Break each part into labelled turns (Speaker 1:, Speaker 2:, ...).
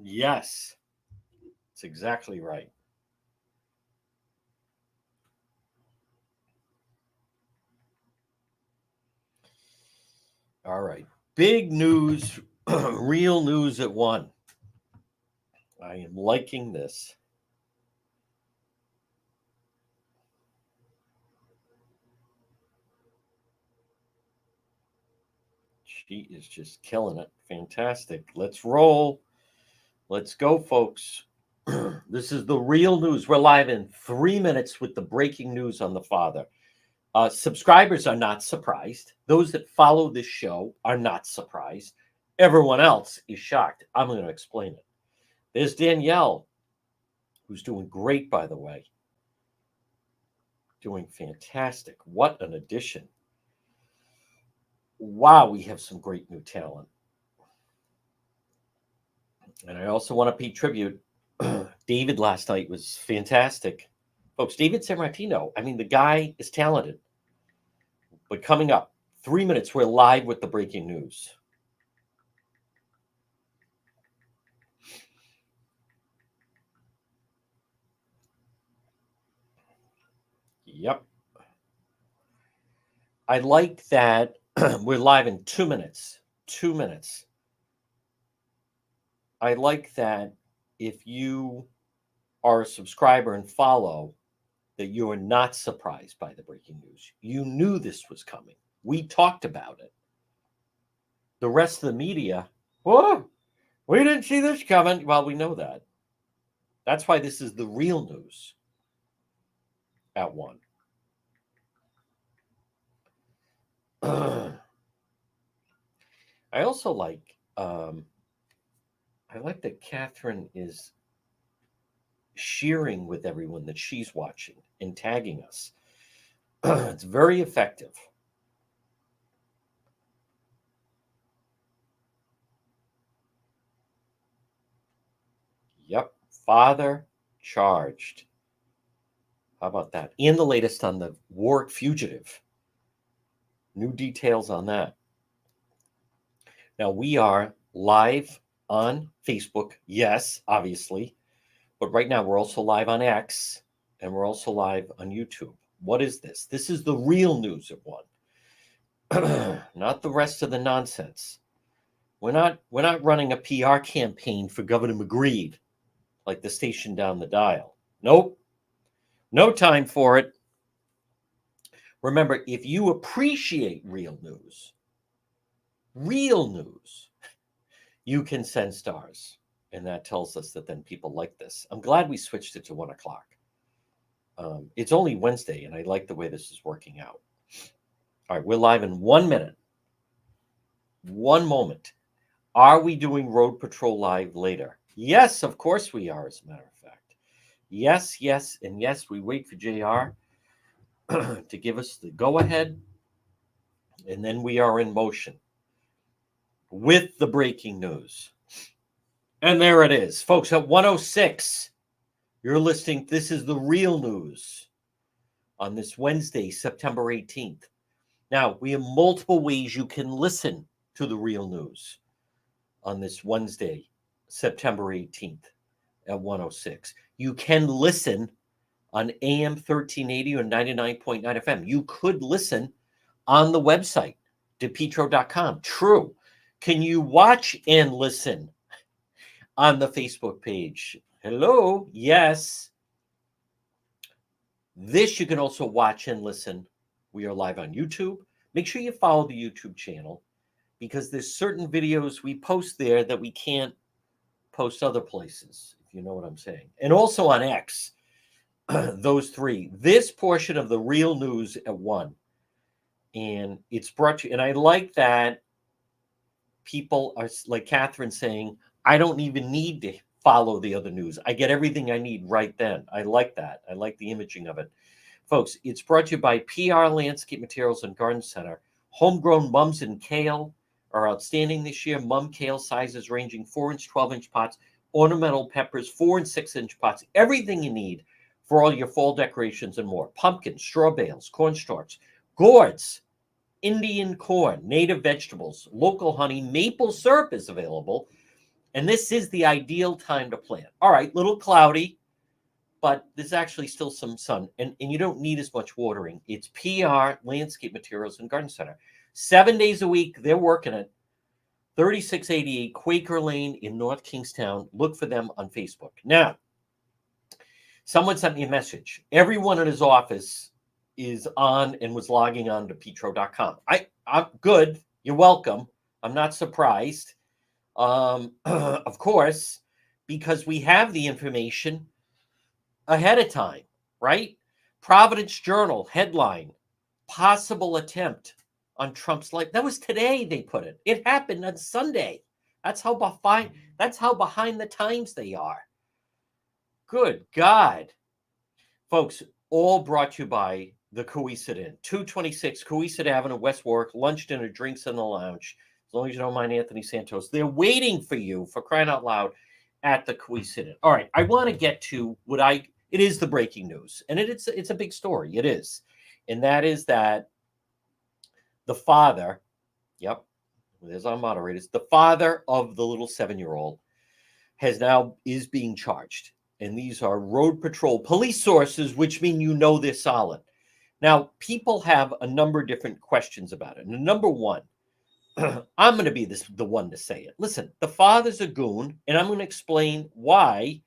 Speaker 1: Yes, that's exactly right. All right. Big news, real news at one. I am liking this. She is just killing it. Fantastic. Let's roll. Let's go, folks. This is the real news. We're live in 3 minutes with the breaking news on the father. Subscribers are not surprised. Those that follow this show are not surprised. Everyone else is shocked. I'm going to explain it. There's Danielle, who's doing great, by the way. Doing fantastic. What an addition. Wow, we have some great new talent. And I also want to pay tribute. David last night was fantastic. Folks, David Sammartino, I mean, the guy is talented. But coming up, 3 minutes, we're live with the breaking news. Yep. I like that we're live in 2 minutes. 2 minutes. I like that if you are a subscriber and follow, that you are not surprised by the breaking news. You knew this was coming. We talked about it. The rest of the media, whoa, we didn't see this coming. Well, we know that. That's why this is the real news at one. I also like that Catherine is sharing with everyone that she's watching and tagging us. It's very effective. Yep. Father charged. How about that? And the latest on the Warwick fugitive. New details on that. Now we are live on Facebook. Yes, obviously. But right now we're also live on X and we're also live on YouTube. What is this? This is the real news at one. Not the rest of the nonsense. We're not running a PR campaign for Governor McGreed like the station down the dial. Nope. No time for it. Remember, if you appreciate real news, you can send stars. And that tells us that then people like this. I'm glad we switched it to 1 o'clock. It's only Wednesday, and I like the way this is working out. All right, we're live in 1 minute. One moment. Are we doing Road Patrol Live later? Yes, of course we are, as a matter of fact. Yes, yes, and yes, we wait for JR to give us the go-ahead, and then we are in motion with the breaking news. And there it is. Folks, at 106, you're listening. This is the real news on this Wednesday, September 18th. Now, we have multiple ways you can listen to the real news on this Wednesday, September 18th at 106. You can listen on AM 1380 or 99.9 FM. You could listen on the website, depetro.com. True. Can you watch and listen on the Facebook page? Hello? Yes. This you can also watch and listen. We are live on YouTube. Make sure you follow the YouTube channel because there's certain videos we post there that we can't post other places, if you know what I'm saying. And also on X, those three. This portion of the real news at one. And it's brought to you. And I like that people are like Catherine saying, I don't even need to follow the other news. I get everything I need right then. I like that. I like the imaging of it. Folks, it's brought to you by PR Landscape Materials and Garden Center. Homegrown mums and kale are outstanding this year. Mum kale sizes ranging 4-inch, 12-inch pots, ornamental peppers, 4- and 6-inch pots, everything you need for all your fall decorations and more. Pumpkins, straw bales, corn stalks, gourds, Indian corn, native vegetables, local honey, maple syrup is available, And this is the ideal time to plant. All right, little cloudy, but there's actually still some sun. And you don't need as much watering. It's PR, Landscape Materials, and Garden Center. 7 days a week, they're working it. 3688 Quaker Lane in North Kingstown. Look for them on Facebook. Now, someone sent me a message. Everyone in his office is on and was logging on to petro.com. I'm good. You're welcome. I'm not surprised. Of course, because we have the information ahead of time, right? Providence Journal headline, possible attempt on Trump's life. That was today they put it. It happened on Sunday. That's how behind the times they are. Good God. Folks, all brought to you by the Coesit Inn, 226 Coesit Avenue, West Warwick. Lunch, dinner, drinks in the lounge. As long as you don't mind Anthony Santos. They're waiting for you, for crying out loud, at the Coesit Inn. All right, I want to get to it is the breaking news. And it's a big story. It is. And that is that the father, yep, there's our moderators, the father of the little 7-year-old is being charged. And these are road patrol police sources, which mean they're solid. Now, people have a number of different questions about it. And number one, I'm going to be the one to say it. Listen, the father's a goon, and I'm going to explain why.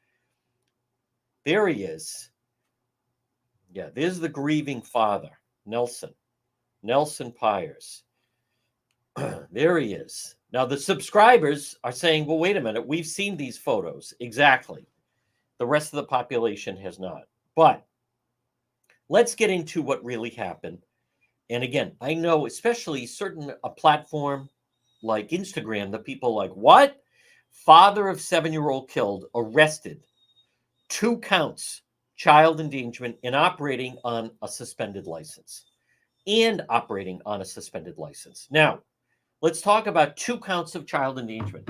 Speaker 1: There he is. Yeah, there's the grieving father, Nelson Pyers. There he is. Now, the subscribers are saying, well, wait a minute. We've seen these photos. Exactly. The rest of the population has not. But let's get into what really happened. And again, I know especially a platform like Instagram, the people like, what? Father of 7-year-old killed, arrested, 2 counts, child endangerment, and operating on a suspended license. Now, let's talk about 2 counts of child endangerment.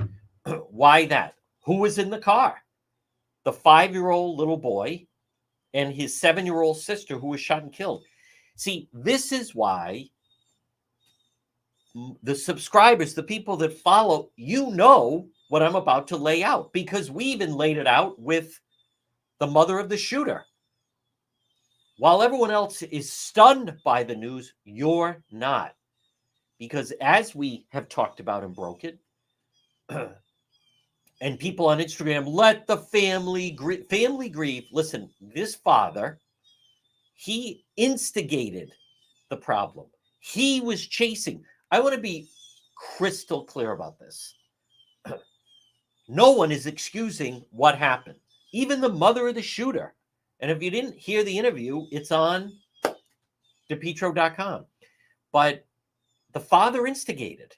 Speaker 1: Why that? Who was in the car? The 5-year-old little boy and his 7-year-old sister who was shot and killed. See, this is why the subscribers, the people that follow, what I'm about to lay out, because we even laid it out with the mother of the shooter. While everyone else is stunned by the news, you're not. Because as we have talked about and broke it, and people on Instagram, let the family grieve. Listen, this father, he instigated the problem. He was chasing. I want to be crystal clear about this. No one is excusing what happened. Even the mother of the shooter. And if you didn't hear the interview, it's on depetro.com. But the father instigated.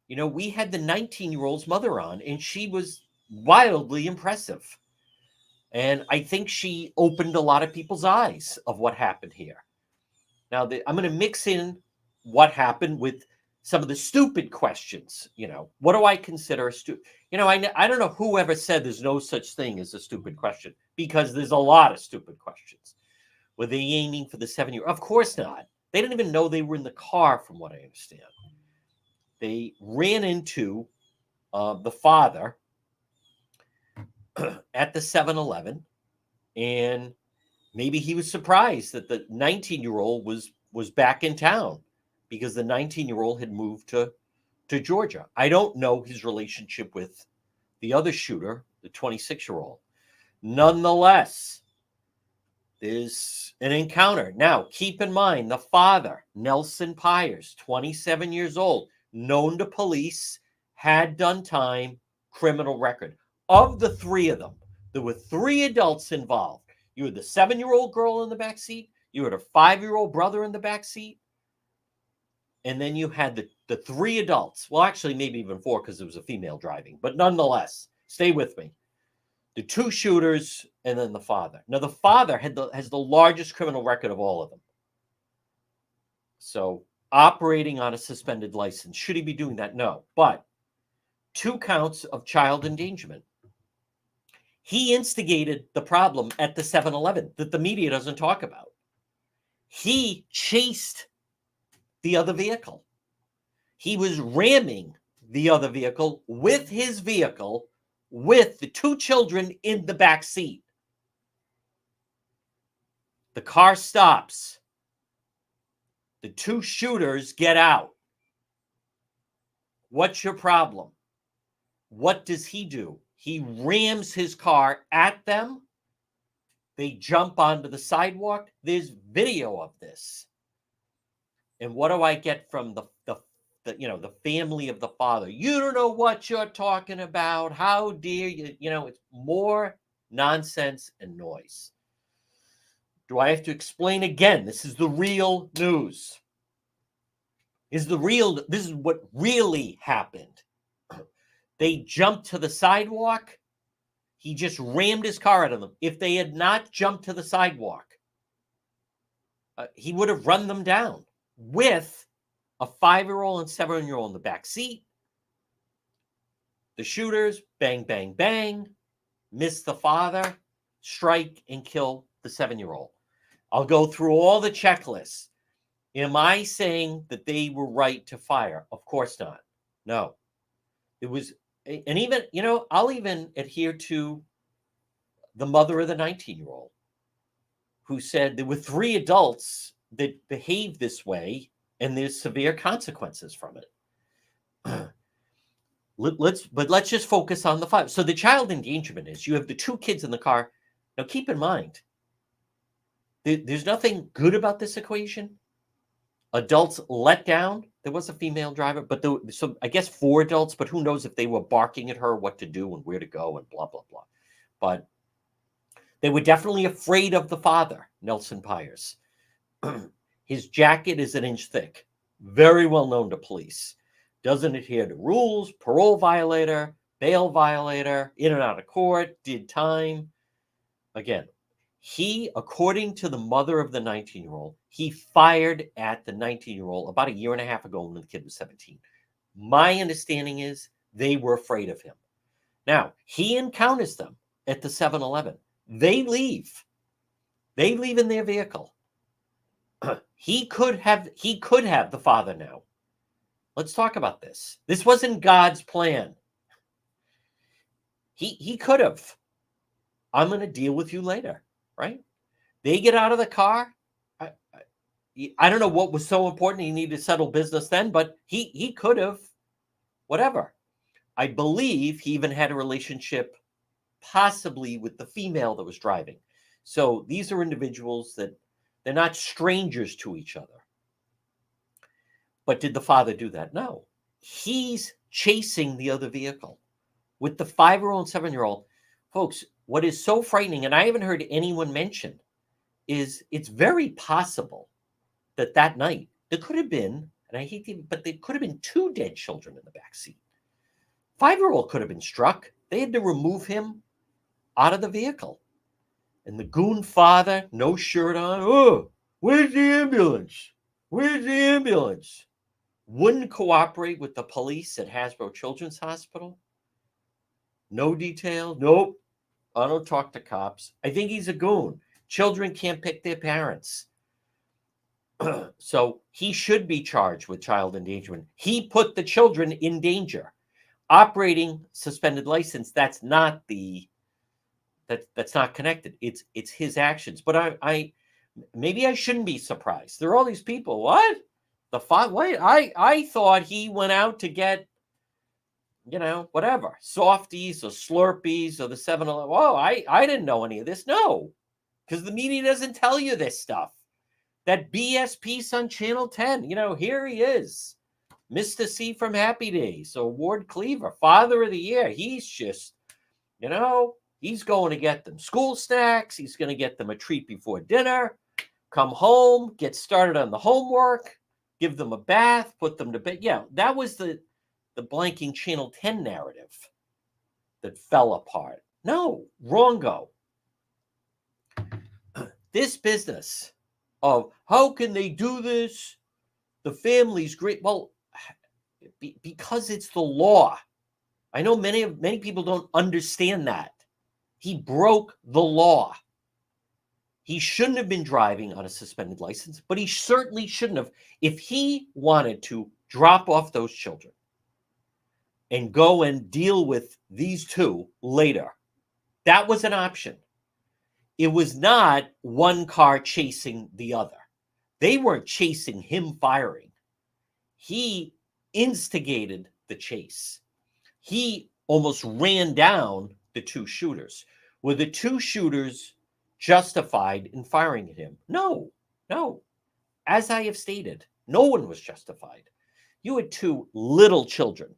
Speaker 1: We had the 19-year-old's mother on, and she was wildly impressive. And I think she opened a lot of people's eyes of what happened here. Now, I'm going to mix in what happened with some of the stupid questions. What do I consider a stupid? I don't know whoever said there's no such thing as a stupid question, because there's a lot of stupid questions. Were they aiming for the 7-year-old? Of course not. They didn't even know they were in the car, from what I understand. They ran into the father at the 7-Eleven, and maybe he was surprised that the 19-year-old was back in town, because the 19-year-old had moved to Georgia. I don't know his relationship with the other shooter, the 26-year-old. Nonetheless, there's an encounter. Now, keep in mind, the father, Nelson Pyers, 27 years old, known to police, had done time, criminal record. Of the 3 of them, there were 3 adults involved. You had the 7-year-old girl in the back seat. You had a 5-year-old brother in the back seat. And then you had the 3 adults. Well, actually, maybe even 4, because it was a female driving. But nonetheless, stay with me. The 2 shooters and then the father. Now, the father has the largest criminal record of all of them. So, operating on a suspended license. Should he be doing that? No. But 2 counts of child endangerment. He instigated the problem at the 7-Eleven that the media doesn't talk about. He chased the other vehicle. He was ramming the other vehicle with his vehicle with the two children in the back seat. The car stops. The two shooters get out. What's your problem? What does he do? He rams his car at them. They jump onto the sidewalk. There's video of this. And what do I get from the family of the father? You don't know what you're talking about. How dare you? It's more nonsense and noise. Do I have to explain again? This is the real news. This is what really happened. They jumped to the sidewalk. He just rammed his car at them. If they had not jumped to the sidewalk, he would have run them down with a 5-year-old and 7-year-old in the back seat. The shooters, bang, bang, bang, miss the father, strike, and kill the 7-year-old. I'll go through all the checklists. Am I saying that they were right to fire? Of course not. No. It was, and even, I'll even adhere to the mother of the 19-year-old who said there were 3 adults that behaved this way and there's severe consequences from it. Let's just focus on the 5. So the child endangerment is you have the 2 kids in the car. Now keep in mind, there's nothing good about this equation. Adults let down. There was a female driver, but so I guess 4 adults, but who knows if they were barking at her what to do and where to go and blah, blah, blah. But they were definitely afraid of the father, Nelson Pyers. His jacket is an inch thick, very well known to police. Doesn't adhere to rules, parole violator, bail violator, in and out of court, did time. Again, he, according to the mother of the 19-year-old, he fired at the 19-year-old about a year and a half ago when the kid was 17. My understanding is they were afraid of him. Now, he encounters them at the 7-Eleven. They leave. They leave in their vehicle. He could have the father now. Let's talk about this. This wasn't God's plan. He could have. I'm going to deal with you later, right? They get out of the car. I don't know what was so important. He needed to settle business then, but he could have, whatever. I believe he even had a relationship possibly with the female that was driving. So these are individuals that they're not strangers to each other. But did the father do that? No. He's chasing the other vehicle with the 5-year-old and 7-year-old. Folks, what is so frightening, and I haven't heard anyone mention, is it's very possible that night there could have been, and I hate to, but there could have been 2 dead children in the back seat. 5-year-old could have been struck. They had to remove him out of the vehicle. And the goon father, no shirt on. Oh, where's the ambulance? Where's the ambulance? Wouldn't cooperate with the police at Hasbro Children's Hospital. No detail. Nope. I don't talk to cops. I think he's a goon. Children can't pick their parents. So he should be charged with child endangerment. He put the children in danger. Operating suspended license, that's not connected. It's his actions. But I maybe I shouldn't be surprised. There are all these people. What? Wait, I thought he went out to get, whatever, Softies or Slurpees or the 7-Eleven. Whoa, I didn't know any of this. No, because the media doesn't tell you this stuff. That BS piece on Channel 10, here he is, Mr. C from Happy Days, or Ward Cleaver, Father of the Year. He's just, he's going to get them school snacks. He's going to get them a treat before dinner, come home, get started on the homework, give them a bath, put them to bed. Yeah, that was the blanking Channel 10 narrative that fell apart. No, wrongo. This business of how can they do this? The family's great. Well, because it's the law. I know many people don't understand that. He broke the law. He shouldn't have been driving on a suspended license, but he certainly shouldn't have if he wanted to drop off those children and go and deal with these two later. That was an option. It was not one car chasing the other. They weren't chasing him firing. He instigated the chase. He almost ran down the two shooters. Were the two shooters justified in firing at him? No, no. As I have stated, no one was justified. You had two little children,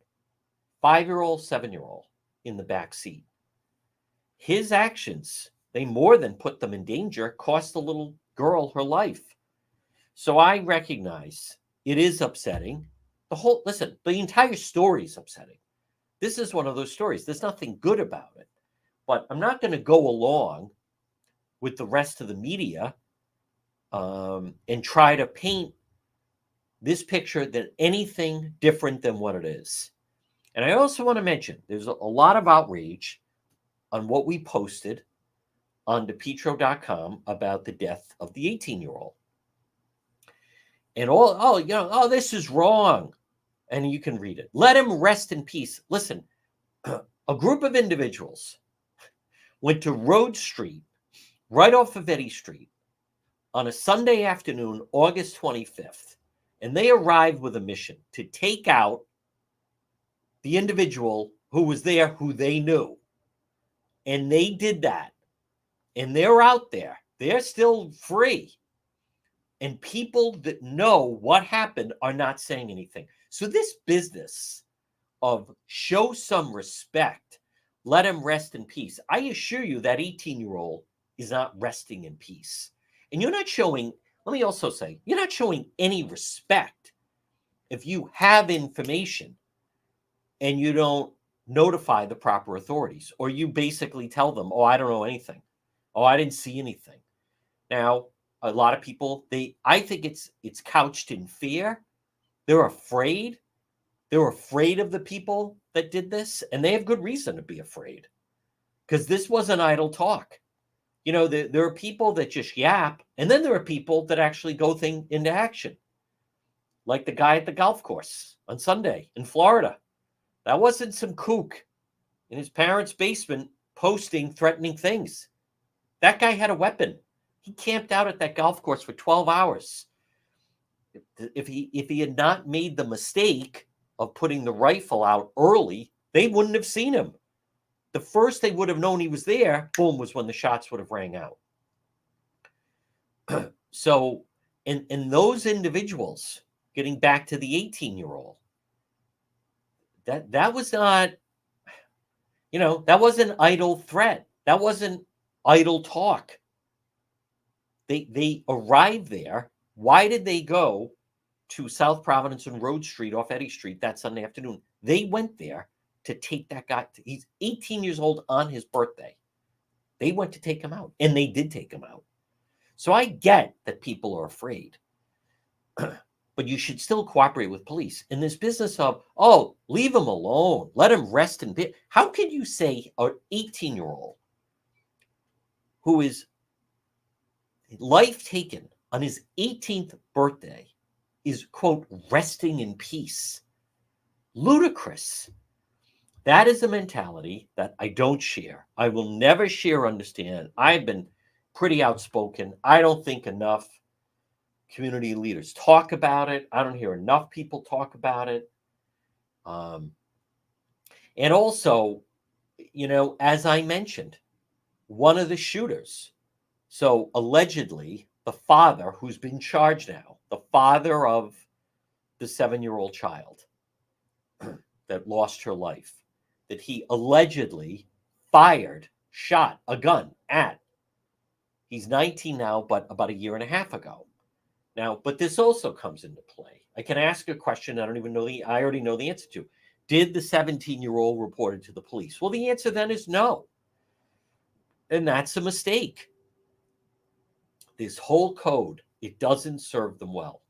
Speaker 1: 5-year-old, 7-year-old, in the back seat. His actions, they more than put them in danger, cost the little girl her life. So I recognize it is upsetting. The entire story is upsetting. This is one of those stories. There's nothing good about it. But I'm not going to go along with the rest of the media and try to paint this picture than anything different than what it is. And I also want to mention there's a lot of outrage on what we posted on DePietro.com about the death of the 18-year-old. And this is wrong. And you can read it. Let him rest in peace. Listen, a group of individuals went to Road Street, right off of Eddy Street, on a Sunday afternoon, August 25th, and they arrived with a mission to take out the individual who was there, who they knew. And they did that. And they're out there. They're still free. And people that know what happened are not saying anything. So this business of show some respect, let him rest in peace. I assure you that 18-year-old is not resting in peace. And you're not showing, let me also say, you're not showing any respect if you have information and you don't notify the proper authorities, or you basically tell them, oh, I don't know anything. Oh, I didn't see anything. Now, a lot of people, I think it's couched in fear. They're afraid. They're afraid of the people that did this, and they have good reason to be afraid, because this wasn't idle talk. There are people that just yap, and then there are people that actually go into action, like the guy at the golf course on Sunday in Florida. That wasn't some kook in his parents' basement posting threatening things. That guy had a weapon. He camped out at that golf course for 12 hours. If he had not made the mistake of putting the rifle out early, they wouldn't have seen him. The first they would have known he was there, boom, was when the shots would have rang out. So, and those individuals, getting back to the 18-year-old, that was not, that wasn't idle threat. That wasn't idle talk. They arrived there. Why did they go to South Providence and Road Street off Eddy Street that Sunday afternoon? They went there to take that guy. He's 18 years old on his birthday. They went to take him out, and they did take him out. So I get that people are afraid, but you should still cooperate with police. In this business of, leave him alone, let him rest in peace. How can you say an 18-year-old who is life taken on his 18th birthday is, quote, resting in peace? Ludicrous. That is a mentality that I don't share. I will never share or understand. I've been pretty outspoken. I don't think enough community leaders talk about it. I don't hear enough people talk about it. And also, as I mentioned, one of the shooters, so allegedly the father, who's been charged now, the father of the 7-year-old child that lost her life, that he allegedly shot a gun at. He's 19 now, but about a year and a half ago. Now, but this also comes into play. I can ask a question I already know the answer to. Did the 17-year-old report it to the police? Well, the answer then is no. And that's a mistake. This whole code, it doesn't serve them well.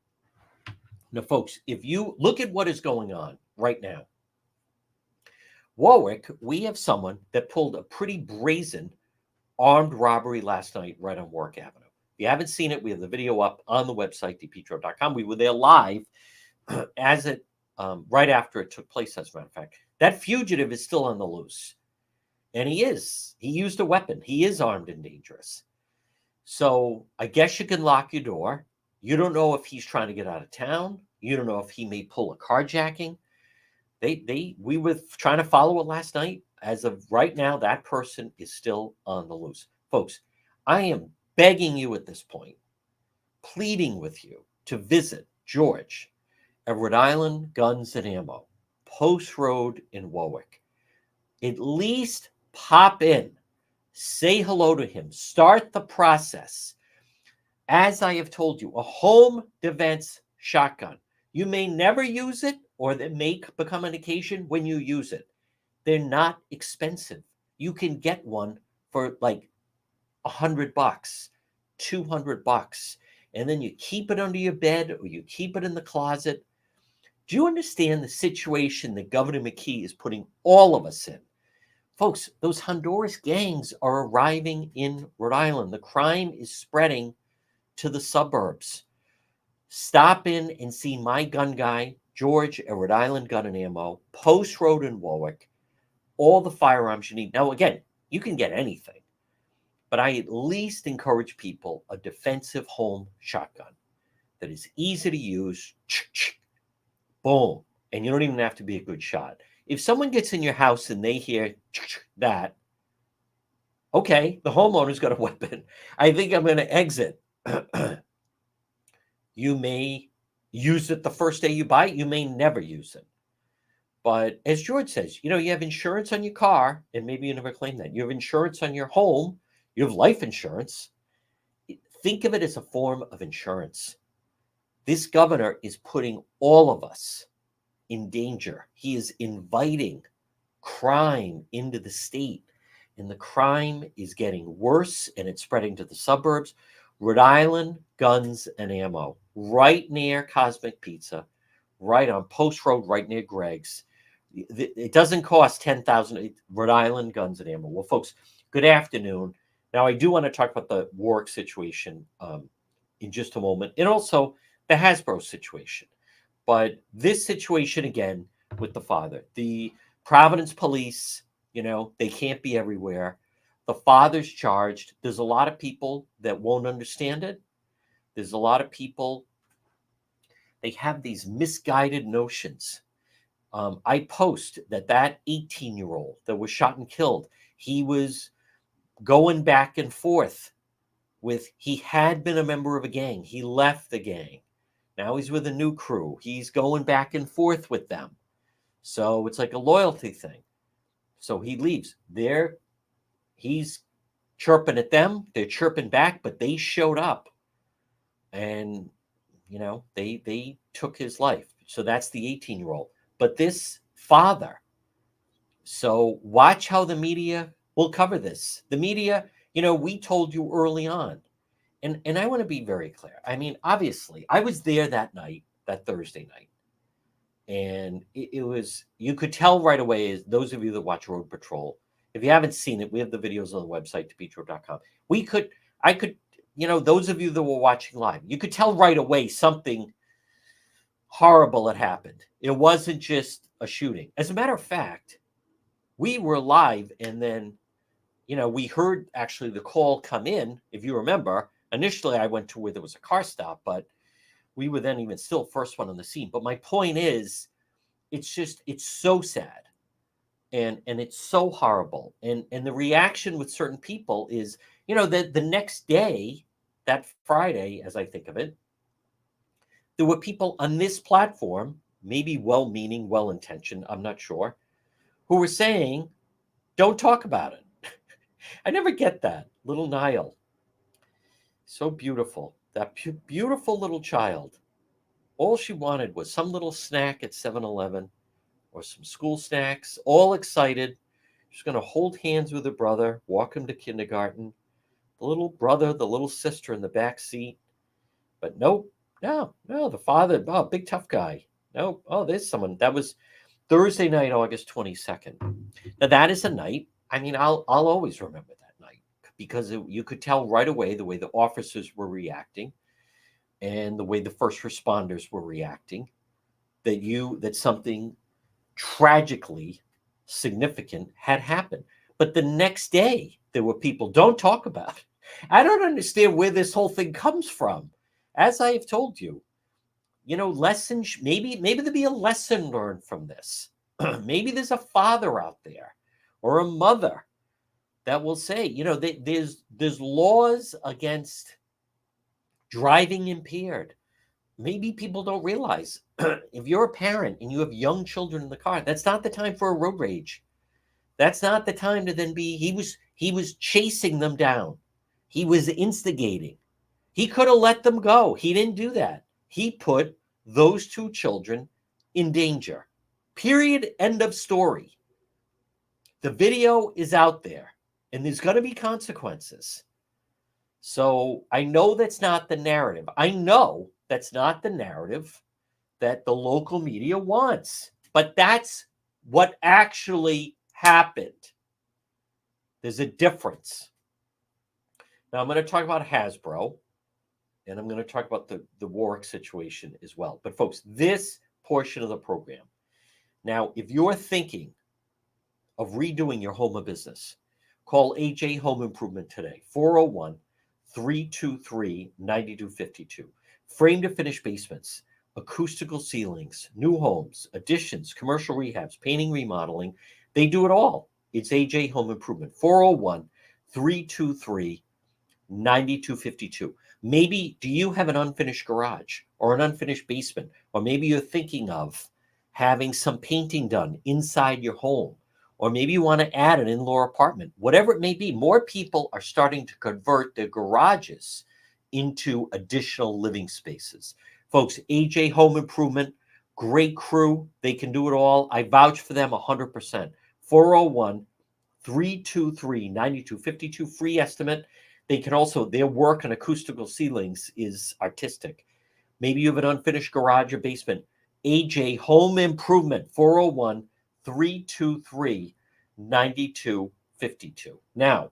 Speaker 1: Now, folks, if you look at what is going on right now, Warwick, we have someone that pulled a pretty brazen armed robbery last night right on Warwick Avenue. If you haven't seen it, we have the video up on the website, depetro.com. We were there live as it right after it took place, as a matter of fact. That fugitive is still on the loose. And he is. He used a weapon. He is armed and dangerous. So I guess you can lock your door. You don't know if he's trying to get out of town. You don't know if he may pull a carjacking. We were trying to follow it last night. As of right now, that person is still on the loose. Folks, I am begging you at this point, pleading with you to visit George at Rhode Island Guns and Ammo, Post Road in Warwick. At least pop in, say hello to him, start the process. As I have told you, a home defense shotgun. You may never use it, or it may become an occasion when you use it. They're not expensive. You can get one for like $100, $200, and then you keep it under your bed or you keep it in the closet. Do you understand the situation that Governor McKee is putting all of us in? Folks, those Honduras gangs are arriving in Rhode Island. The crime is spreading to the suburbs. Stop in and see my gun guy, George at Rhode Island Gun and Ammo, Post Road in Warwick, all the firearms you need. Now, again, you can get anything, but I at least encourage people a defensive home shotgun that is easy to use. Boom. And you don't even have to be a good shot. If someone gets in your house and they hear that, okay, the homeowner's got a weapon. I think I'm going to exit. You may use it the first day you buy it. You may never use it. But as George says, you have insurance on your car, and maybe you never claim that. You have insurance on your home. You have life insurance. Think of it as a form of insurance. This governor is putting all of us in danger. He is inviting crime into the state, and the crime is getting worse, and it's spreading to the suburbs. Rhode Island Guns and Ammo, right near Cosmic Pizza, right on Post Road, right near Greg's. It doesn't cost $10,000. Rhode Island Guns and Ammo. Well, folks, good afternoon. Now, I do want to talk about the Warwick situation in just a moment, and also the Hasbro situation. But this situation, again, with the father, the Providence police, they can't be everywhere. The father's charged. There's a lot of people that won't understand it. There's a lot of people, they have these misguided notions. I post that 18-year-old that was shot and killed, he was going back and forth he had been a member of a gang. He left the gang. Now he's with a new crew. He's going back and forth with them. So it's like a loyalty thing. So he leaves. He's chirping at them. They're chirping back, but they showed up. And, they took his life. So that's the 18-year-old. But this father, so watch how the media will cover this. The media, we told you early on. And I want to be very clear. I mean, obviously, I was there that night, that Thursday night. And it was, you could tell right away, those of you that watch Road Patrol, if you haven't seen it, we have the videos on the website, topetro.com. Those of you that were watching live, you could tell right away something horrible had happened. It wasn't just a shooting. As a matter of fact, we were live, and then, we heard actually the call come in. If you remember, initially I went to where there was a car stop, but we were then even still first one on the scene. But my point is, it's so sad. And it's so horrible. And the reaction with certain people is, the next day, that Friday, as I think of it, there were people on this platform, maybe well-meaning, well-intentioned, I'm not sure, who were saying, don't talk about it. I never get that. Little Niall. So beautiful. That beautiful little child. All she wanted was some little snack at 7-Eleven or some school snacks, all excited. She's going to hold hands with her brother, walk him to kindergarten. The little brother, the little sister in the back seat. But nope, no, the father, big tough guy. Nope, there's someone. That was Thursday night, August 22nd. Now, that is a night, I mean, I'll always remember that night because you could tell right away the way the officers were reacting and the way the first responders were reacting. that something tragically significant had happened. But the next day, there were people, don't talk about it. I don't understand where this whole thing comes from. As I have told you, lessons, maybe there'll be a lesson learned from this. Maybe there's a father out there or a mother that will say, there's laws against driving impaired. Maybe people don't realize if you're a parent and you have young children in the car, that's not the time for a road rage. That's not the time to then be. He was chasing them down. He was instigating. He could have let them go. He didn't do that. He put those two children in danger. Period. End of story. The video is out there, and there's going to be consequences. So I know that's not the narrative. I know that's not the narrative that the local media wants, but that's what actually happened. There's a difference. Now I'm going to talk about Hasbro, and I'm going to talk about the Warwick situation as well. But folks, this portion of the program. Now, if you're thinking of redoing your home or business, call AJ Home Improvement today, 401-323-9252. Frame to finish basements, acoustical ceilings, new homes, additions, commercial rehabs, painting, remodeling. They do it all. It's AJ Home Improvement, 401-323-9252. Maybe do you have an unfinished garage or an unfinished basement, or maybe you're thinking of having some painting done inside your home, or maybe you want to add an in-law apartment. Whatever it may be, more people are starting to convert their garages into additional living spaces. Folks, AJ Home Improvement, great crew. They can do it all. I vouch for them 100%. 401-323-9252, free estimate. They can also, their work on acoustical ceilings is artistic. Maybe you have an unfinished garage or basement. AJ Home Improvement, 401-323-9252. Now,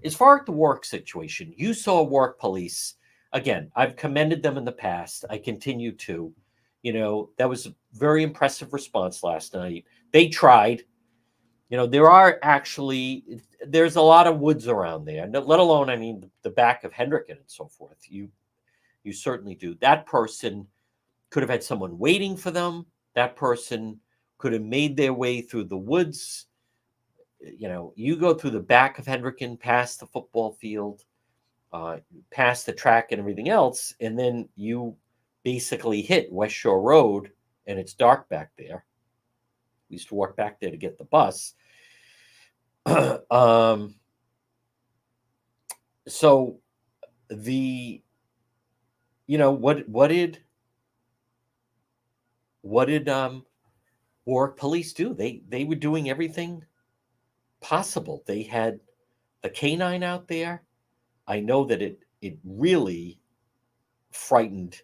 Speaker 1: as far as the work situation, you saw Work Police. Again, I've commended them in the past. I continue to. That was a very impressive response last night. They tried. There's a lot of woods around there, let alone, the back of Hendricken and so forth. You certainly do. That person could have had someone waiting for them. That person could have made their way through the woods. You go through the back of Hendricken, past the football field, past the track and everything else, and then you basically hit West Shore Road, and it's dark back there. We used to walk back there to get the bus. So what did Warwick Police do? They were doing everything possible. They had the canine out there. I know that it really frightened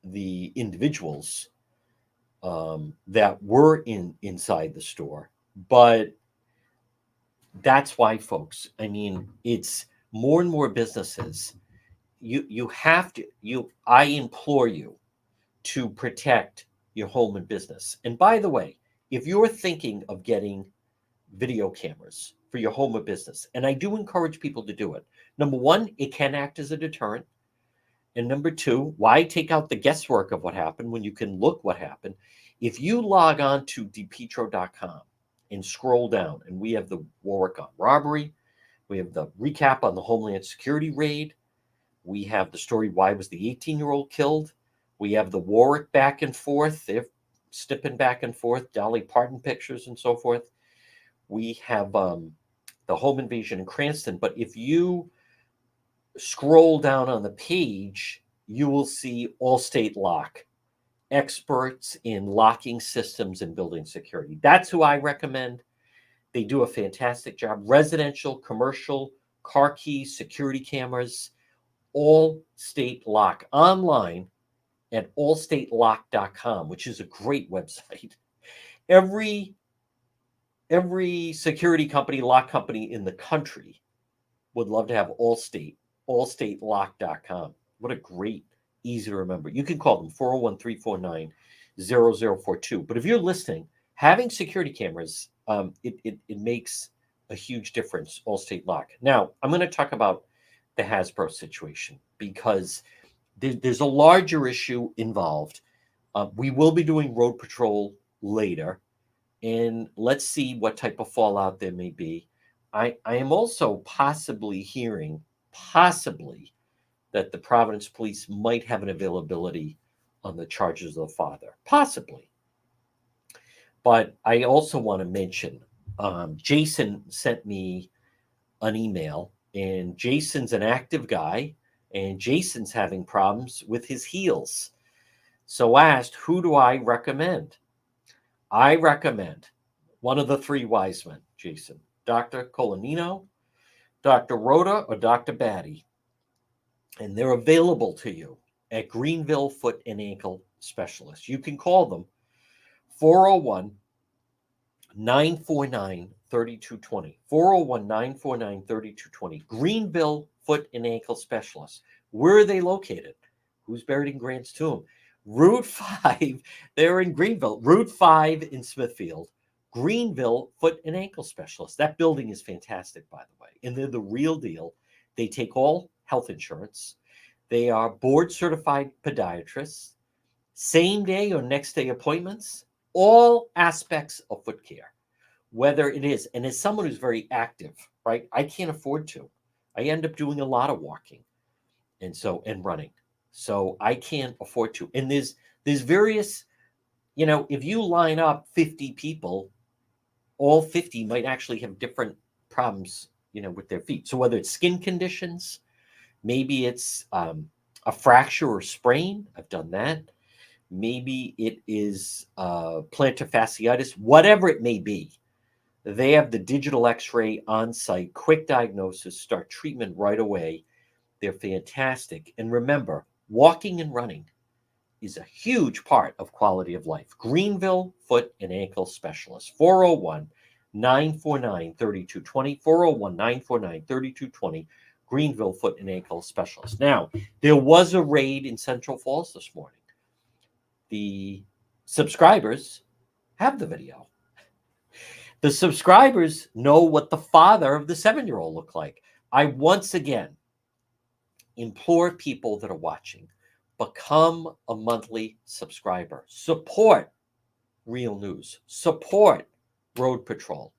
Speaker 1: the individuals that were inside the store, but that's why, folks. It's more and more businesses. You have to. I implore you to protect your home and business. And by the way, if you're thinking of getting video cameras for your home or business, and I do encourage people to do it. Number one, it can act as a deterrent. And number two, why take out the guesswork of what happened when you can look what happened? If you log on to depetro.com and scroll down, and we have the Warwick on robbery, we have the recap on the Homeland Security raid, we have the story, why was the 18-year-old killed? We have the Warwick back and forth. They're stepping back and forth, Dolly Parton pictures and so forth. We have the home invasion in Cranston. But if you scroll down on the page, you will see Allstate Lock, experts in locking systems and building security. That's who I recommend. They do a fantastic job. Residential, commercial, car keys, security cameras, Allstate Lock online at allstatelock.com, which is a great website. Every security company, lock company in the country would love to have allstatelock.com. What a great, easy to remember. You can call them 401-349-9252. 0042. But if you're listening, having security cameras, it makes a huge difference, Allstate Lock. Now, I'm going to talk about the Hasbro situation because there's a larger issue involved. We will be doing road patrol later, and let's see what type of fallout there may be. I am also possibly hearing, that the Providence police might have an availability on the charges of the father. Possibly. But I also want to mention Jason sent me an email, and Jason's an active guy, and Jason's having problems with his heels. So I asked, who do I recommend? I recommend one of the three wise men, Jason, Dr. Colanino, Dr. Rhoda, or Dr. Batty. And they're available to you at Greenville Foot and Ankle Specialists. You can call them 401 949 3220. 401 949 3220. Greenville Foot and Ankle Specialists. Where are they located? Who's buried in Grant's tomb? Route 5, they're in Greenville. Route 5 in Smithfield. Greenville Foot and Ankle Specialists. That building is fantastic, by the way. And they're the real deal. They take all health insurance. They are board certified podiatrists, same day or next day appointments, all aspects of foot care, whether it is, and as someone who's very active, right? I can't afford to. I end up doing a lot of walking and running. So I can't afford to. And there's various, if you line up 50 people, all 50 might actually have different problems, with their feet. So whether it's skin conditions, maybe it's a fracture or sprain. I've done that. Maybe it is plantar fasciitis, whatever it may be. They have the digital x-ray on site, quick diagnosis, start treatment right away. They're fantastic. And remember, walking and running is a huge part of quality of life. Greenville Foot and Ankle Specialist, 401 949 3220, 401 949 3220, Greenville Foot and Ankle Specialist. Now, there was a raid in Central Falls this morning. The subscribers have the video. The subscribers know what the father of the 7-year-old looked like. I once again implore people that are watching, become a monthly subscriber. Support Real News. Support Road Patrol.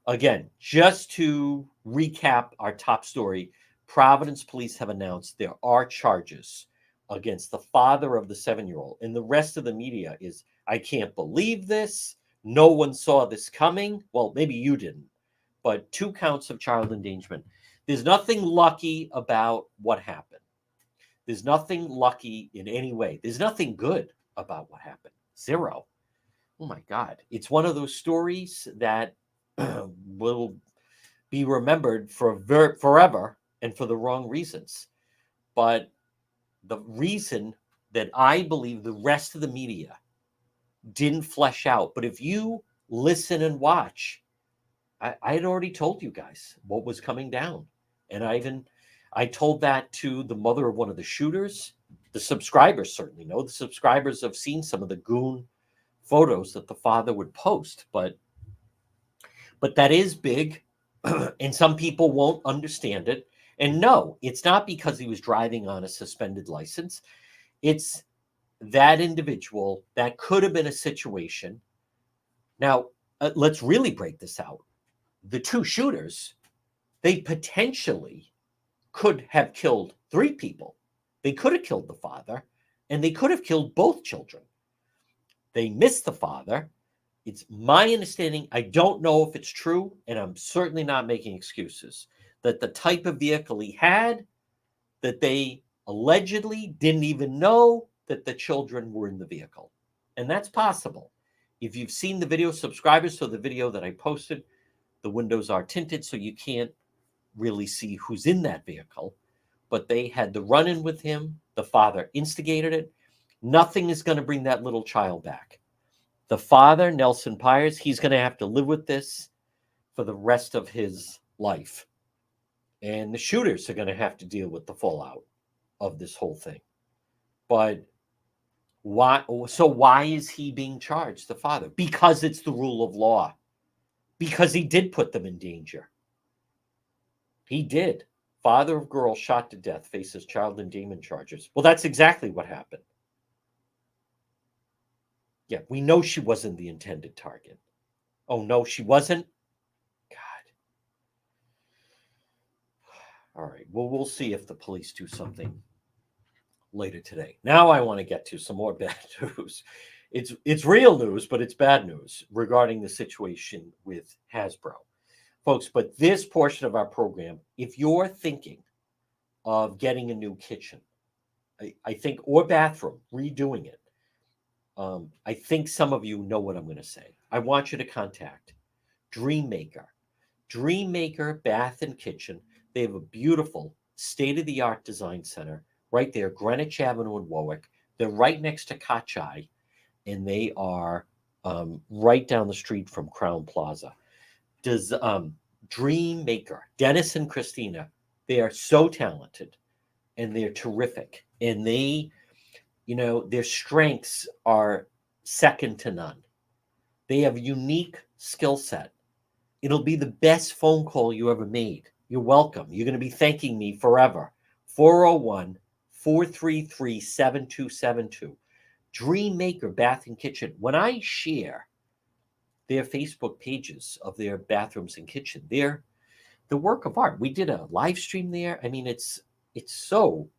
Speaker 1: Again, just to recap our top story, Providence police have announced there are charges against the father of the 7-year-old. And the rest of the media is, I can't believe this. No one saw this coming. Well, maybe you didn't, but 2 counts of child endangerment. There's nothing lucky about what happened. There's nothing lucky in any way. There's nothing good about what happened. Zero. Oh my God. It's one of those stories that will be remembered for forever and for the wrong reasons. But the reason that I believe the rest of the media didn't flesh out, but if you listen and watch, I had already told you guys what was coming down. And I told that to the mother of one of the shooters. The subscribers certainly know. The subscribers have seen some of the goon photos that the father would post, but that is big, and some people won't understand it. And no, it's not because he was driving on a suspended license. It's that individual that could have been a situation. Now, let's really break this out. The 2 shooters, they potentially could have killed 3 people. They could have killed the father, and they could have killed both children. They missed the father. It's my understanding, I don't know if it's true, and I'm certainly not making excuses, that the type of vehicle he had, that they allegedly didn't even know that the children were in the vehicle. And that's possible. If you've seen the video, subscribers to the video that I posted, the windows are tinted, so you can't really see who's in that vehicle. But they had the run-in with him. The father instigated it. Nothing is going to bring that little child back. The father, Nelson Pyers, he's going to have to live with this for the rest of his life. And the shooters are going to have to deal with the fallout of this whole thing. But Why? So why is he being charged, the father? Because it's the rule of law. Because he did put them in danger. He did. Father of girl shot to death faces child endangerment charges. Well, that's exactly what happened. Yeah, we know she wasn't the intended target. Oh, no, she wasn't? God. All right. Well, we'll see if the police do something later today. Now I want to get to some more bad news. It's real news, but it's bad news regarding the situation with Hasbro. Folks, but this portion of our program, if you're thinking of getting a new kitchen, I think, or bathroom, redoing it, I think some of you know what I'm going to say. I want you to contact Dreammaker. Dreammaker Bath and Kitchen. They have a beautiful state-of-the-art design center right there, Greenwich Avenue in Warwick. They're right next to Kachai, and they are right down the street from Crown Plaza. Does Dreammaker, Dennis and Christina, they are so talented and they're terrific. And they, their strengths are second to none. They have a unique skill set. It'll be the best phone call you ever made. You're welcome. You're going to be thanking me forever. 401 433 7272. Dreammaker Bath and Kitchen. When I share their Facebook pages of their bathrooms and kitchen, they're the work of art. We did a live stream there. I mean, it's so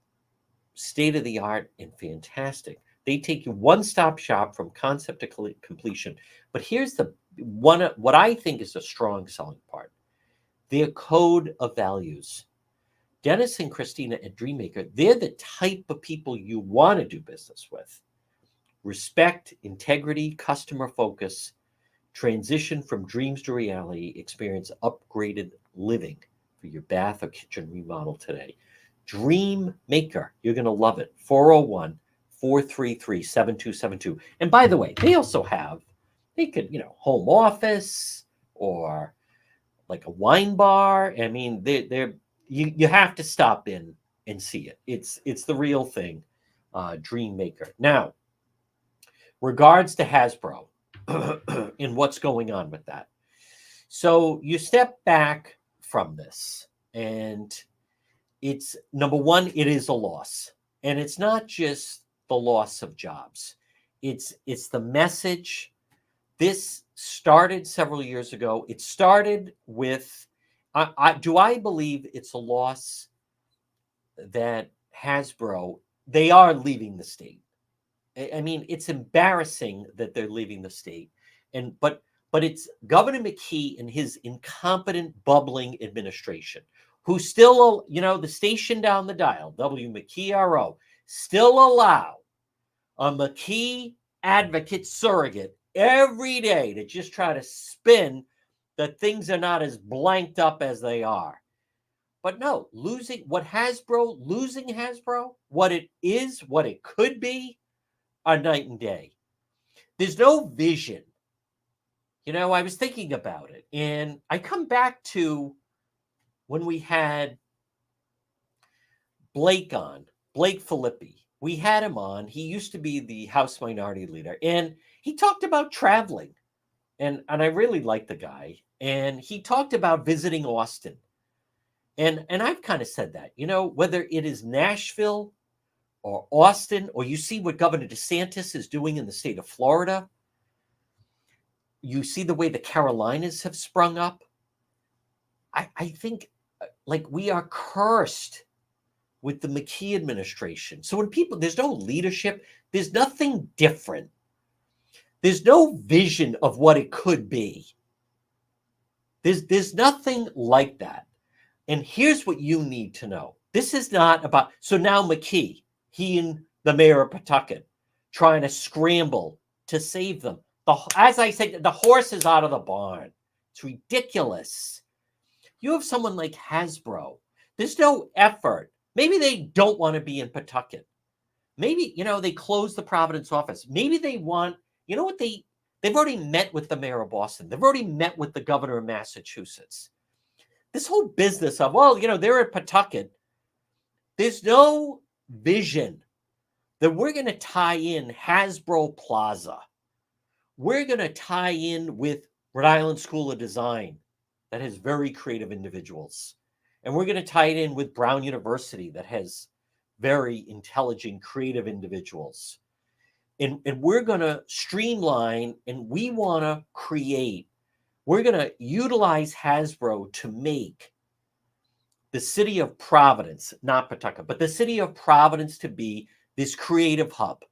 Speaker 1: state of the art and fantastic. They take you one-stop shop from concept to completion. But here's the one, what I think is a strong selling part: their code of values. Dennis and Christina at Dreammaker, they're the type of people you want to do business with. Respect, integrity, customer focus, transition from dreams to reality, experience upgraded living for your bath or kitchen remodel today. Dream Maker, you're going to love it. 401 433 7272. And by the way, they also have, they could, home office or like a wine bar. I mean, you have to stop in and see it. It's the real thing. Dream Maker. Now, regards to Hasbro and what's going on with that. So you step back from this, and it's number one, it is a loss. And it's not just the loss of jobs. It's the message. This started several years ago. It started with, I believe it's a loss that Hasbro, they are leaving the state. I mean, it's embarrassing that they're leaving the state. But it's Governor McKee and his incompetent, bubbling administration, who still, the station down the dial, W McKee RO, still allow a McKee advocate surrogate every day to just try to spin that things are not as blanked up as they are. But no, losing Hasbro, what it is, what it could be, are night and day. There's no vision. I was thinking about it, and I come back to when we had Blake Filippi. We had him on. He used to be the House Minority Leader, and he talked about traveling, and I really like the guy. And he talked about visiting Austin, and I've kind of said that, whether it is Nashville or Austin, or you see what Governor DeSantis is doing in the state of Florida. You see the way the Carolinas have sprung up. I think like we are cursed with the McKee administration. So when there's no leadership, there's nothing different. There's no vision of what it could be. There's nothing like that. And here's what you need to know. This is not about, so now McKee, he and the mayor of Pawtucket trying to scramble to save them. As I said, the horse is out of the barn. It's ridiculous. You have someone like Hasbro. There's no effort. Maybe they don't want to be in Pawtucket. Maybe, they closed the Providence office. Maybe they want, they've already met with the mayor of Boston. They've already met with the governor of Massachusetts. This whole business of, they're at Pawtucket. There's no vision. that we're going to tie in Hasbro Plaza. We're going to tie in with Rhode Island School of Design that has very creative individuals. And we're going to tie it in with Brown University that has very intelligent, creative individuals. And we're going to streamline, and we want to create, we're going to utilize Hasbro to make the city of Providence, not Pawtucket, but the city of Providence to be this creative hub.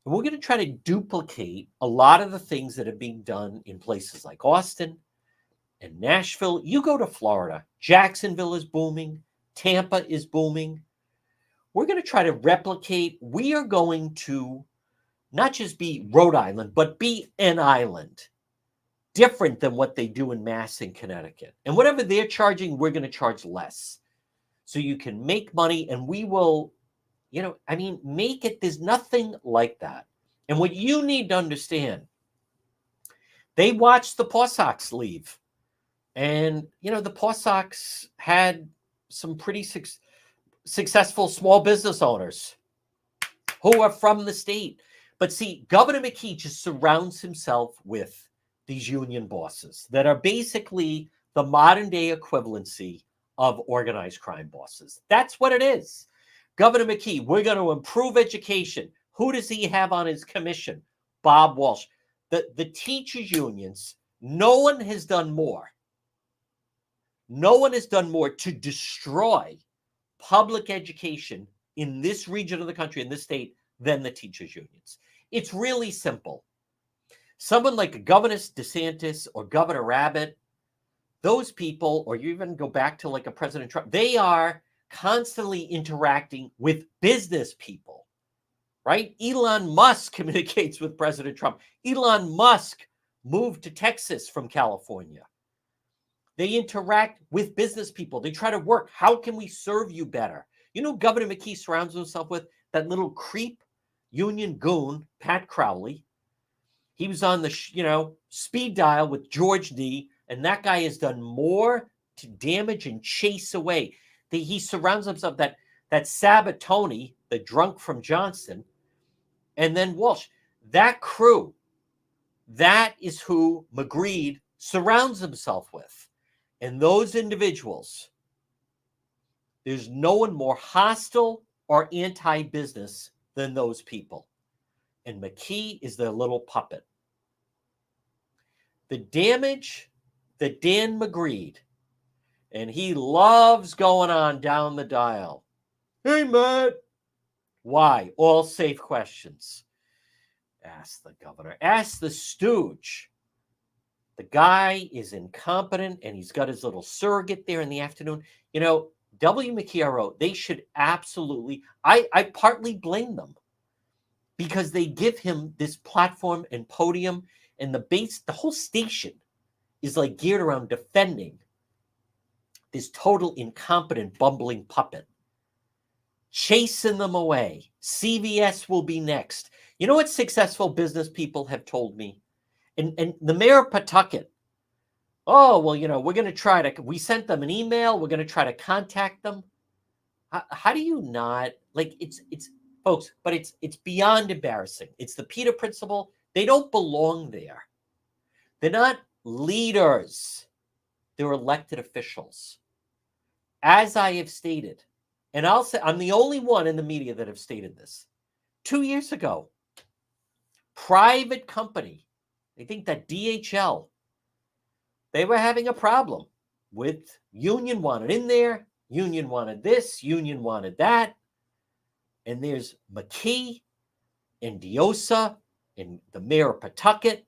Speaker 1: And we're going to try to duplicate a lot of the things that are being done in places like Austin and Nashville. You go to Florida, Jacksonville is booming, Tampa is booming. We're going to try to replicate. We are going to not just be Rhode Island, but be an island, different than what they do in Mass and Connecticut. And whatever they're charging, we're going to charge less. So you can make money, and we will, make it. There's nothing like that. And what you need to understand, they watched the Paw Sox leave. And, the Paw Sox had some pretty successful small business owners who are from the state. But see, Governor McKee just surrounds himself with these union bosses that are basically the modern day equivalency of organized crime bosses. That's what it is. Governor McKee, we're going to improve education. Who does he have on his commission? Bob Walsh. The teachers' unions, no one has done more. No one has done more to destroy public education in this region of the country, in this state, than the teachers' unions. It's really simple. Someone like Governor DeSantis or Governor Abbott, those people, or you even go back to like a President Trump, they are constantly interacting with business people, right? Elon Musk communicates with President Trump. Elon Musk moved to Texas from California. They interact with business people. They try to work. How can we serve you better? Governor McKee surrounds himself with that little creep union goon, Pat Crowley. He was on the, speed dial with George D., and that guy has done more to damage and chase away. He surrounds himself that Sabatoni, the drunk from Johnston, and then Walsh. That crew, that is who McGreed surrounds himself with. And those individuals, there's no one more hostile or anti-business than those people. And McKee is their little puppet. The damage that Dan McGreed, and he loves going on down the dial. Hey, Matt. Why? All safe questions. Ask the governor. Ask the stooge. The guy is incompetent, and he's got his little surrogate there in the afternoon. WMKRO, they should absolutely, I partly blame them because they give him this platform and podium, and the whole station is like geared around defending this total incompetent, bumbling puppet, chasing them away. CVS will be next. You know what successful business people have told me? And the mayor of Pawtucket, we're going to try to, we sent them an email. We're going to try to contact them. How do you not, it's folks, but it's beyond embarrassing. It's the Peter principle. They don't belong there. They're not leaders. They're elected officials. As I have stated, and I'll say, I'm the only one in the media that have stated this. 2 years ago, private company, I think that DHL, they were having a problem with union wanted in there, union wanted this, union wanted that. And there's McKee and Diosa and the mayor of Pawtucket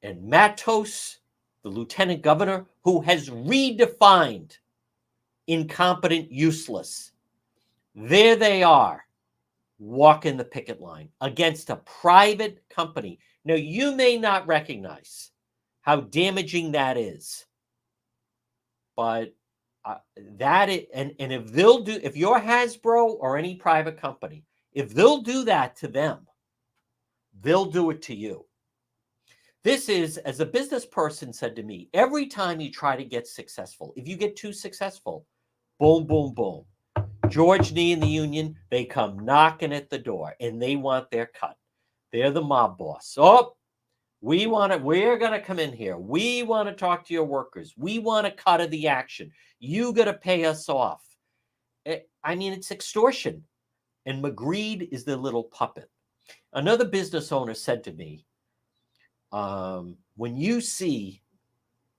Speaker 1: and Matos, the lieutenant governor, who has redefined incompetent, useless. There they are, walking the picket line against a private company. Now, you may not recognize how damaging that is, but if you're Hasbro or any private company, if they'll do that to them, they'll do it to you. This is, as a business person said to me, every time you try to get successful, if you get too successful, boom, boom, boom. George Nee and the union, they come knocking at the door and they want their cut. They're the mob boss. Oh, we're going to come in here. We want to talk to your workers. We want a cut of the action. You got to pay us off. I mean, it's extortion. And McGreed is the little puppet. Another business owner said to me, when you see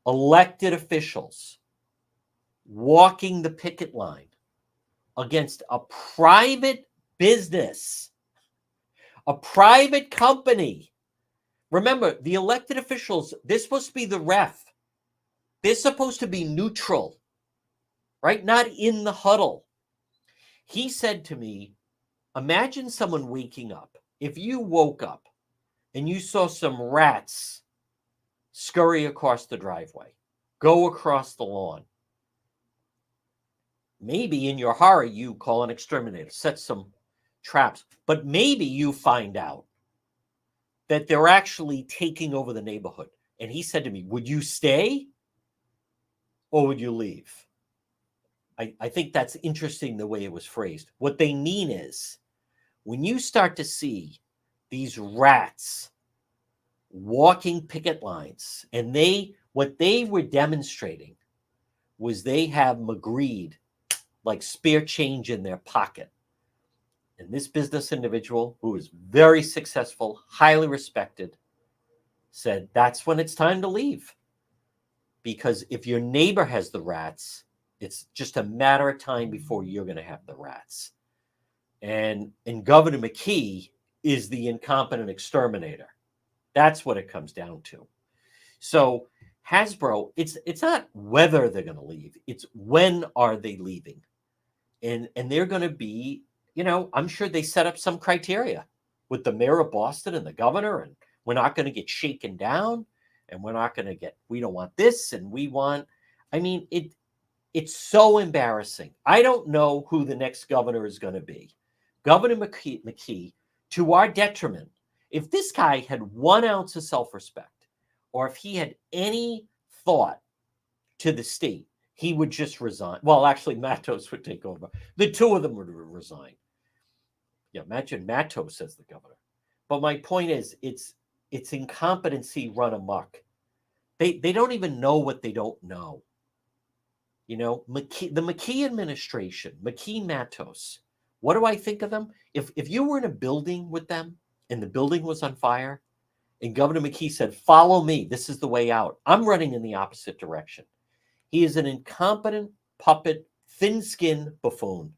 Speaker 1: elected officials walking the picket line against a private business, a private company. Remember, the elected officials, they're supposed to be the ref. They're supposed to be neutral, right? Not in the huddle. He said to me, imagine someone waking up. If you woke up and you saw some rats scurry across the driveway, go across the lawn, maybe in your horror, you call an exterminator, set some traps, but maybe you find out that they're actually taking over the neighborhood. And he said to me, would you stay or would you leave? I think that's interesting the way it was phrased. What they mean is when you start to see these rats walking picket lines, and what they were demonstrating was they have McGreed like spare change in their pocket. And this business individual, who is very successful, highly respected, said that's when it's time to leave. Because if your neighbor has the rats, it's just a matter of time before you're going to have the rats. And Governor McKee is the incompetent exterminator. That's what it comes down to. So Hasbro, it's not whether they're going to leave, it's when are they leaving. And they're going to be, I'm sure they set up some criteria with the mayor of Boston and the governor, and we're not going to get shaken down, and we don't want this, and we want, it's so embarrassing. I don't know who the next governor is going to be. Governor McKee, to our detriment, if this guy had 1 ounce of self-respect, or if he had any thought to the state, he would just resign. Well, actually, Matos would take over. The two of them would resign. Yeah, imagine Matos as the governor. But my point is, it's incompetency run amok. They don't even know what they don't know. The McKee administration, McKee Matos. What do I think of them? If you were in a building with them and the building was on fire, and Governor McKee said, "Follow me. This is the way out," I'm running in the opposite direction. He is an incompetent puppet, thin-skinned buffoon.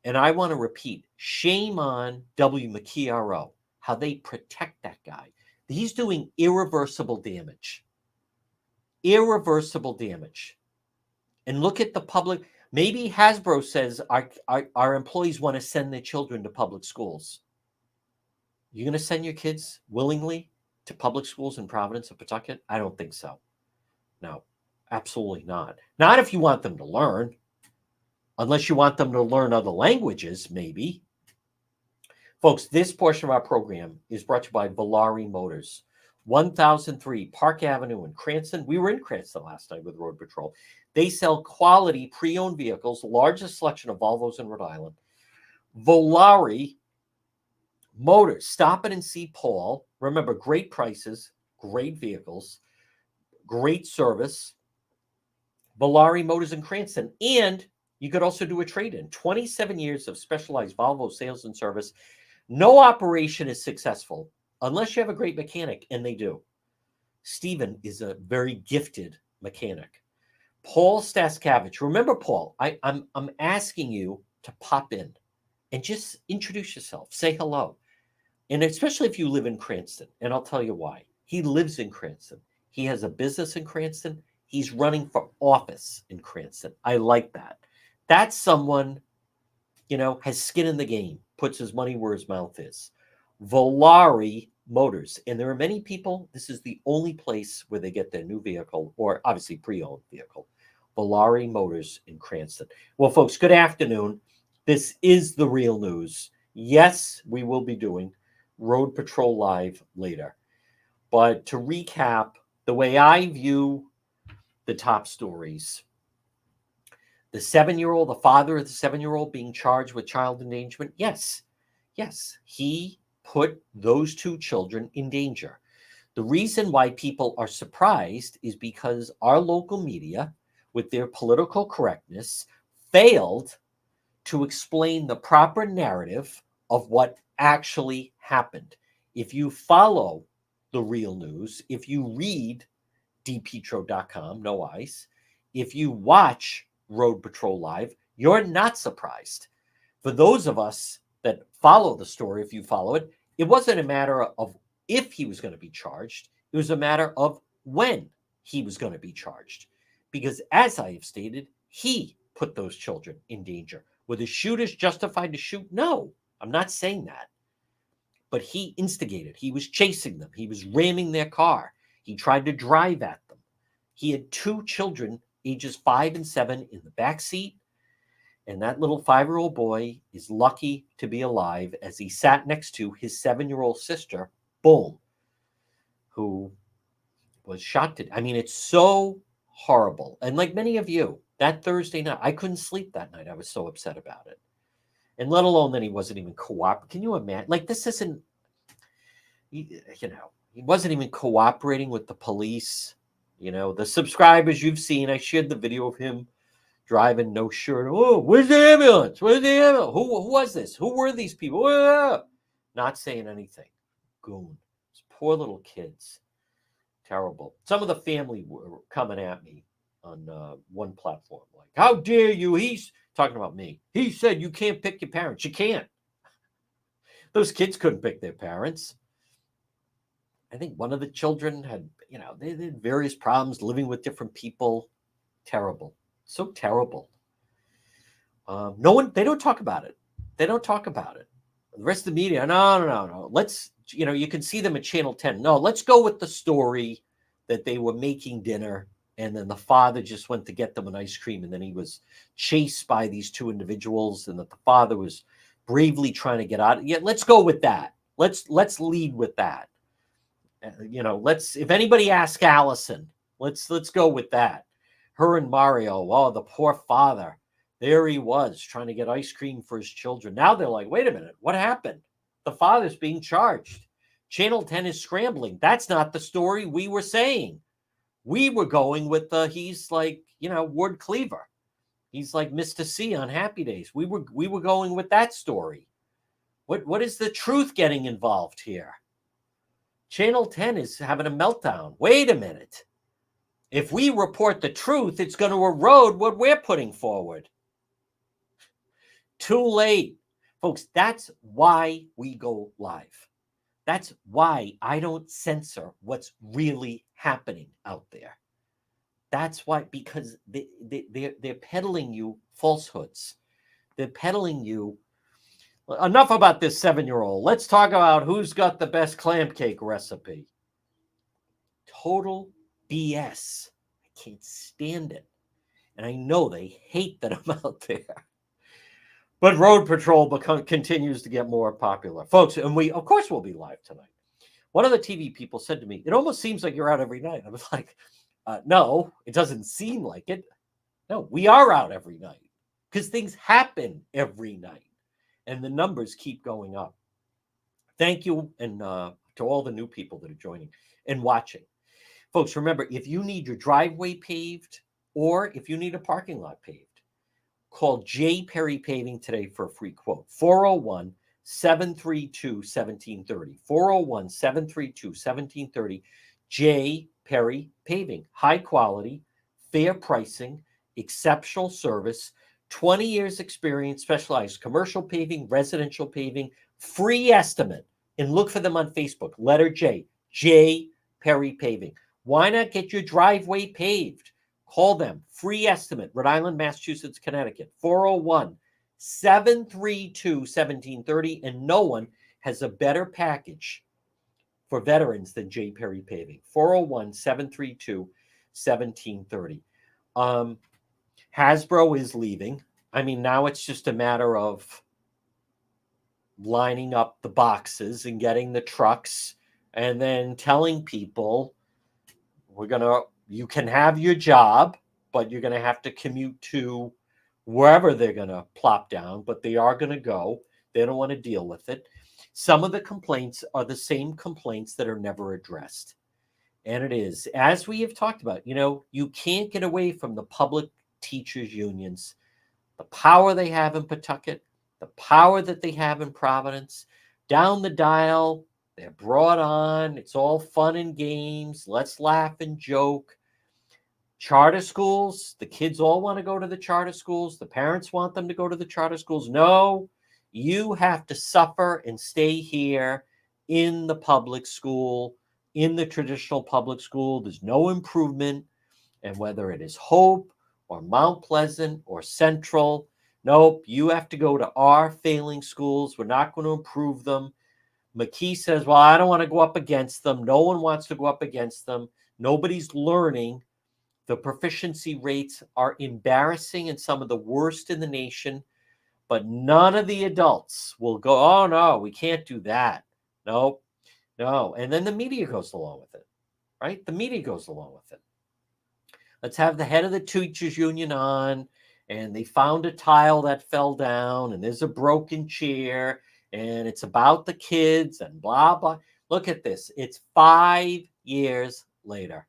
Speaker 1: And I want to repeat, shame on W. McKee, how they protect that guy. He's doing irreversible damage. Irreversible damage. And look at the public. Maybe Hasbro says our employees want to send their children to public schools. You going to send your kids willingly to public schools in Providence or Pawtucket? I don't think so. No, absolutely not. Not if you want them to learn. Unless you want them to learn other languages, maybe. Folks, this portion of our program is brought to you by Volare Motors. 1003 Park Avenue in Cranston. We were in Cranston last night with Road Patrol. They sell quality pre-owned vehicles, largest selection of Volvos in Rhode Island. Volare Motors. Stop it and see Paul. Remember, great prices, great vehicles, great service. Volare Motors in Cranston. And you could also do a trade-in. 27 years of specialized Volvo sales and service. No operation is successful unless you have a great mechanic, and they do. Stephen is a very gifted mechanic. Paul Staskavich. Remember, Paul, I'm asking you to pop in and just introduce yourself. Say hello. And especially if you live in Cranston. And I'll tell you why. He lives in Cranston. He has a business in Cranston. He's running for office in Cranston. I like that. That's someone, has skin in the game, puts his money where his mouth is. Volare Motors. And there are many people, this is the only place where they get their new vehicle, or obviously pre-owned vehicle. Volare Motors in Cranston. Well, folks, good afternoon. This is the real news. Yes, we will be doing Road Patrol Live later. But to recap, the way I view the top stories, The 7-year-old, the father of the 7-year-old being charged with child endangerment, yes, he put those two children in danger. The reason why people are surprised is because our local media, with their political correctness, failed to explain the proper narrative of what actually happened. If you follow the real news, if you read dpetro.com, no ice, if you watch Road Patrol Live, you're not surprised. For those of us that follow the story, if you follow it, it wasn't a matter of if he was going to be charged. It was a matter of when he was going to be charged. Because as I have stated, he put those children in danger. Were the shooters justified to shoot? No, I'm not saying that. But he instigated. He was chasing them. He was ramming their car. He tried to drive at them. He had two children, ages 5 and 7, in the back seat. And that little 5-year-old boy is lucky to be alive as he sat next to his 7-year-old sister, boom, who was shot to. I mean, it's so horrible. And like many of you, that Thursday night, I couldn't sleep that night. I was so upset about it. And let alone that he wasn't even cooperating. Can you imagine? Like, this isn't, he wasn't even cooperating with the police. The subscribers you've seen, I shared the video of him driving no shirt. Oh, where's the ambulance? Where's the ambulance? Who was this? Who were these people? Not saying anything. Goon. These poor little kids. Terrible. Some of the family were coming at me on one platform. Like, how dare you? He's talking about me. He said you can't pick your parents. You can't. Those kids couldn't pick their parents. I think one of the children had, they had various problems living with different people. Terrible. So terrible. They don't talk about it. They don't talk about it. The rest of the media, no. Let's, you can see them at Channel 10. No, let's go with the story that they were making dinner and then the father just went to get them an ice cream and then he was chased by these two individuals and that the father was bravely trying to get out. Yeah, let's go with that. Let's lead with that. If anybody asks Allison, let's go with that. Her and Mario, oh, the poor father. There he was trying to get ice cream for his children. Now they're like, wait a minute, what happened? The father's being charged. Channel 10 is scrambling. That's not the story we were saying. We were going with he's like, Ward Cleaver. He's like Mr. C on Happy Days. We were going with that story. What is the truth getting involved here? Channel 10 is having a meltdown. Wait a minute. If we report the truth, it's going to erode what we're putting forward. Too late. Folks, that's why we go live. That's why I don't censor what's really happening out there. That's why, because they're peddling you falsehoods. They're peddling you. Enough about this 7-year-old. Let's talk about who's got the best clam cake recipe. Total BS. I can't stand it. And I know they hate that I'm out there. But Road Patrol continues to get more popular. Folks, and of course, we'll be live tonight. One of the TV people said to me, it almost seems like you're out every night. I was like, no, it doesn't seem like it. No, we are out every night because things happen every night. And the numbers keep going up. Thank you, and to all the new people that are joining and watching. Folks, remember, if you need your driveway paved or if you need a parking lot paved, call J. Perry Paving today for a free quote. 401-732-1730. 401-732-1730. J. Perry Paving. High quality, fair pricing, exceptional service, 20 years experience, specialized commercial paving, residential paving, free estimate. And look for them on Facebook. Letter J. J. Perry Paving. Why not get your driveway paved? Call them. Free estimate. Rhode Island, Massachusetts, Connecticut. 401-732-1730. And no one has a better package for veterans than J. Perry Paving. 401-732-1730. Hasbro is leaving. I mean, now it's just a matter of lining up the boxes and getting the trucks and then telling people you can have your job, but you're going to have to commute to wherever they're going to plop down, but they are going to go. They don't want to deal with it. Some of the complaints are the same complaints that are never addressed. And it is, as we have talked about, you can't get away from the public teachers unions, the power they have in Pawtucket, the power that they have in Providence. Down the dial, they're brought on. It's all fun and games. Let's laugh and joke. Charter schools, the kids all want to go to the charter schools. The parents want them to go to the charter schools. No, you have to suffer and stay here in the public school, in the traditional public school. There's no improvement. And whether it is Hope or Mount Pleasant or Central, nope, you have to go to our failing schools. We're not going to improve them. McKee says, well, I don't want to go up against them. No one wants to go up against them. Nobody's learning. The proficiency rates are embarrassing and some of the worst in the nation, but none of the adults will go, oh, no, we can't do that. No. And then the media goes along with it, right? The media goes along with it. Let's have the head of the teachers union on, and they found a tile that fell down, and there's a broken chair, and it's about the kids, and blah, blah. Look at this. It's 5 years later,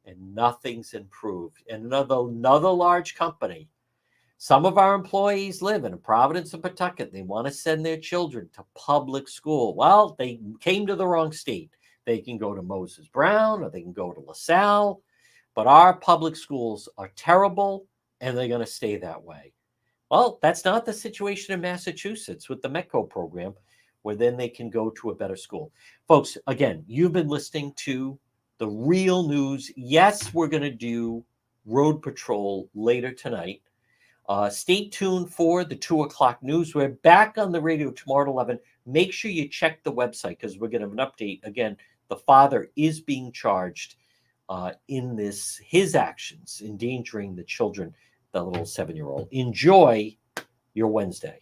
Speaker 1: and nothing's improved. And another large company. Some of our employees live in Providence and Pawtucket. They want to send their children to public school. Well, they came to the wrong state. They can go to Moses Brown or they can go to LaSalle. But our public schools are terrible, and they're going to stay that way. Well, that's not the situation in Massachusetts with the METCO program, where then they can go to a better school. Folks, again, you've been listening to the real news. Yes, we're going to do Road Patrol later tonight. Stay tuned for the 2 o'clock news. We're back on the radio tomorrow at 11. Make sure you check the website because we're going to have an update. Again, the father is being charged in his actions, endangering the children, the little 7-year-old. Enjoy your Wednesday.